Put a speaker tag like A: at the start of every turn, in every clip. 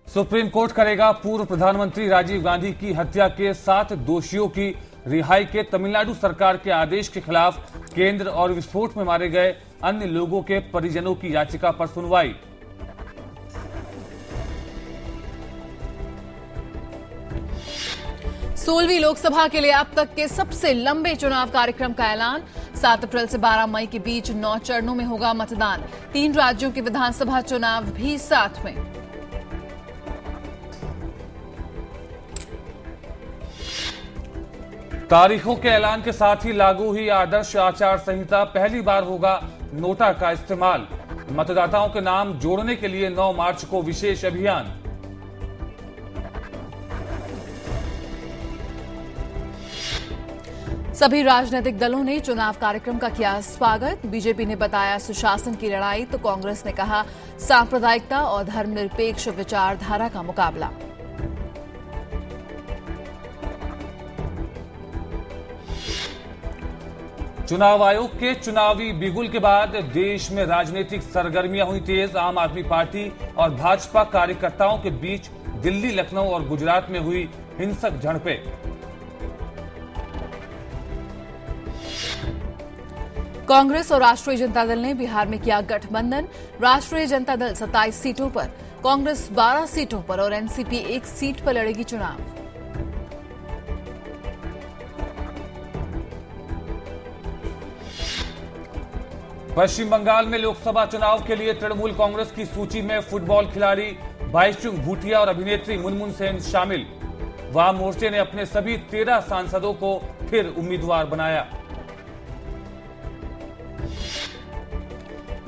A: Supreme court करेगा पूर्व प्रधानमंत्री राजीव गांधी की हत्या के 7 दोषियों की रिहाई के तमिलनाडु सरकार के आदेश के खिलाफ केंद्र और विस्फोट में मारे गए अन्य लोगों के परिजनों की याचिका पर सुनवाई।
B: सोलहवीं लोकसभा के लिए अब तक के सबसे लंबे चुनाव कार्यक्रम का ऐलान। 7 अप्रैल से 12 मई के बीच 9 चरणों में होगा मतदान। 3 राज्यों के विधानसभा चुनाव भी साथ में।
A: तारीखों के ऐलान के साथ ही लागू हुई आदर्श आचार संहिता। पहली बार होगा नोटा का इस्तेमाल। मतदाताओं के नाम जोड़ने के लिए 9 मार्च को विशेष अभियान।
B: सभी राजनीतिक दलों ने चुनाव कार्यक्रम का किया स्वागत। बीजेपी ने बताया सुशासन की लड़ाई, तो कांग्रेस ने कहा सांप्रदायिकता और धर्मनिरपेक्ष विचारधारा का मुकाबला।
A: चुनाव आयोग के चुनावी बिगुल के बाद देश में राजनीतिक सरगर्मियां हुई तेज। आम आदमी पार्टी और भाजपा कार्यकर्ताओं के बीच दिल्ली, लखनऊ और गुजरात में हुई हिंसक झड़पें।
B: कांग्रेस और राष्ट्रीय जनता दल ने बिहार में किया गठबंधन। राष्ट्रीय जनता दल 27 सीटों पर, कांग्रेस 12 सीटों पर और एनसीपी 1 सीट पर लड़ेगी चुनाव।
A: पश्चिम बंगाल में लोकसभा चुनाव के लिए तृणमूल कांग्रेस की सूची में फुटबॉल खिलाड़ी भाईचुंग भूटिया और अभिनेत्री मुनमुन सेन शामिल। वाम मोर्चे ने अपने सभी 13 सांसदों को फिर उम्मीदवार बनाया।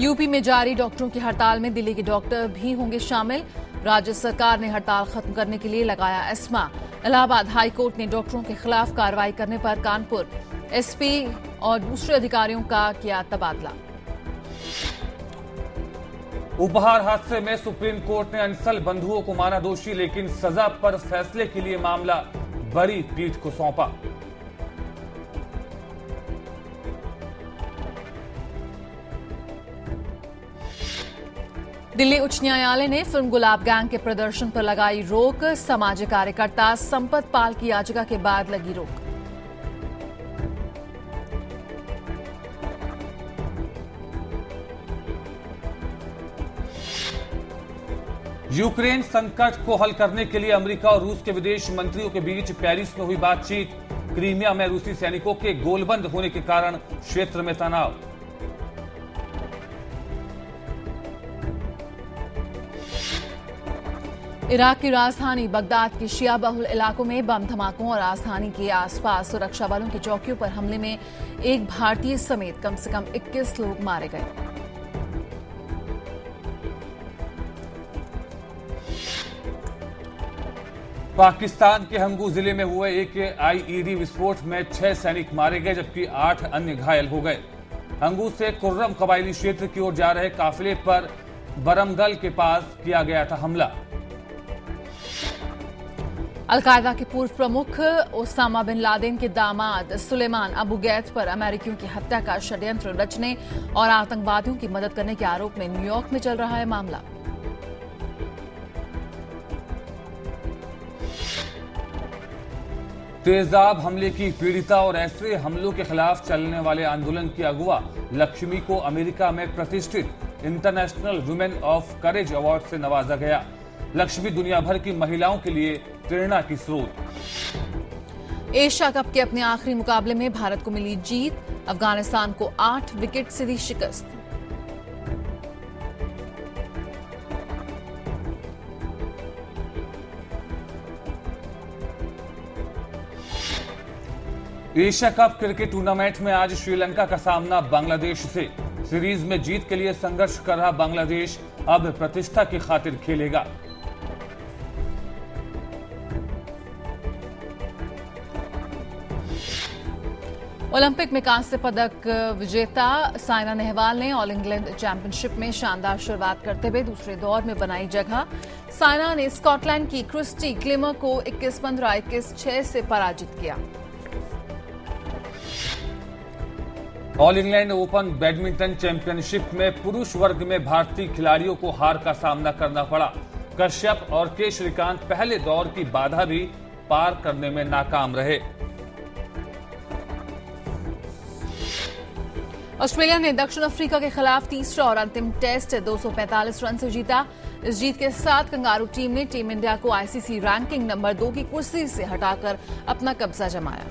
B: यूपी में जारी डॉक्टरों की हड़ताल में दिल्ली के डॉक्टर भी होंगे शामिल। राज्य सरकार ने हड़ताल खत्म करने के लिए लगाया एस्मा। इलाहाबाद हाईकोर्ट ने डॉक्टरों के खिलाफ कार्रवाई करने पर कानपुर एसपी और दूसरे अधिकारियों का किया तबादला।
A: उपहार हादसे में सुप्रीम कोर्ट ने अंसल बंधुओं को माना दोषी, लेकिन सजा पर फैसले के लिए मामला बड़ी पीठ को सौंपा।
B: दिल्ली उच्च न्यायालय ने फिल्म गुलाब गैंग के प्रदर्शन पर लगाई रोक। सामाजिक कार्यकर्ता संपत पाल की याचिका के बाद लगी रोक।
A: यूक्रेन संकट को हल करने के लिए अमेरिका और रूस के विदेश मंत्रियों के बीच पेरिस में हुई बातचीत। क्रीमिया में रूसी सैनिकों के गोलबंद होने के कारण क्षेत्र में तनाव।
B: इराक की राजधानी बगदाद के शिया बहुल इलाकों में बम धमाकों और राजधानी के आसपास सुरक्षा बलों की चौकियों पर हमले में एक भारतीय समेत कम से कम 21 लोग मारे गए।
A: पाकिस्तान के हंगू जिले में हुए एक आईईडी विस्फोट में 6 सैनिक मारे गए, जबकि 8 अन्य घायल हो गए। हंगू से कुर्रम कबायली क्षेत्र की ओर जा रहे काफिले पर बरमगल के पास किया गया था हमला।
B: अलकायदा के पूर्व प्रमुख ओसामा बिन लादेन के दामाद सुलेमान अबू गैत पर अमेरिकियों की हत्या का षड्यंत्र रचने और आतंकवादियों की मदद करने के आरोप में न्यूयॉर्क में चल रहा है मामला।
A: तेजाब हमले की पीड़िता और ऐसे हमलों के खिलाफ चलने वाले आंदोलन की अगुवा लक्ष्मी को अमेरिका में प्रतिष्ठित international women of courage award से नवाजा गया। लक्ष्मी दुनिया भर की महिलाओं के लिए प्रेरणा की स्रोत।
B: एशिया कप के अपने आखिरी मुकाबले में भारत को मिली जीत। अफगानिस्तान को 8 विकेट से दी शिकस्त।
A: एशिया कप क्रिकेट टूर्नामेंट में आज श्रीलंका का सामना बांग्लादेश से। सीरीज में जीत के लिए संघर्ष कर रहा बांग्लादेश अब प्रतिष्ठा की खातिर खेलेगा।
B: ओलंपिक में कांस्य पदक विजेता साइना नेहवाल ने ऑल इंग्लैंड चैंपियनशिप में शानदार शुरुआत करते हुए दूसरे दौर में बनाई जगह। साइना ने स्कॉटलैंड की क्रिस्टी क्लेमर को 21-15, 21-6 से पराजित किया।
A: All England open badminton championship में पुरुष वर्ग में भारतीय खिलाड़ियों को हार का सामना करना पड़ा। कश्यप और के श्रीकांत पहले दौर की बाधा भी पार करने में नाकाम रहे।
B: ऑस्ट्रेलिया ने दक्षिण अफ्रीका के खिलाफ तीसरा और अंतिम टेस्ट 245 रन से जीता। इस जीत के साथ कंगारू टीम ने टीम इंडिया को आईसीसी रैंकिंग नंबर 2 की कुर्सी से हटाकर अपना कब्जा जमाया।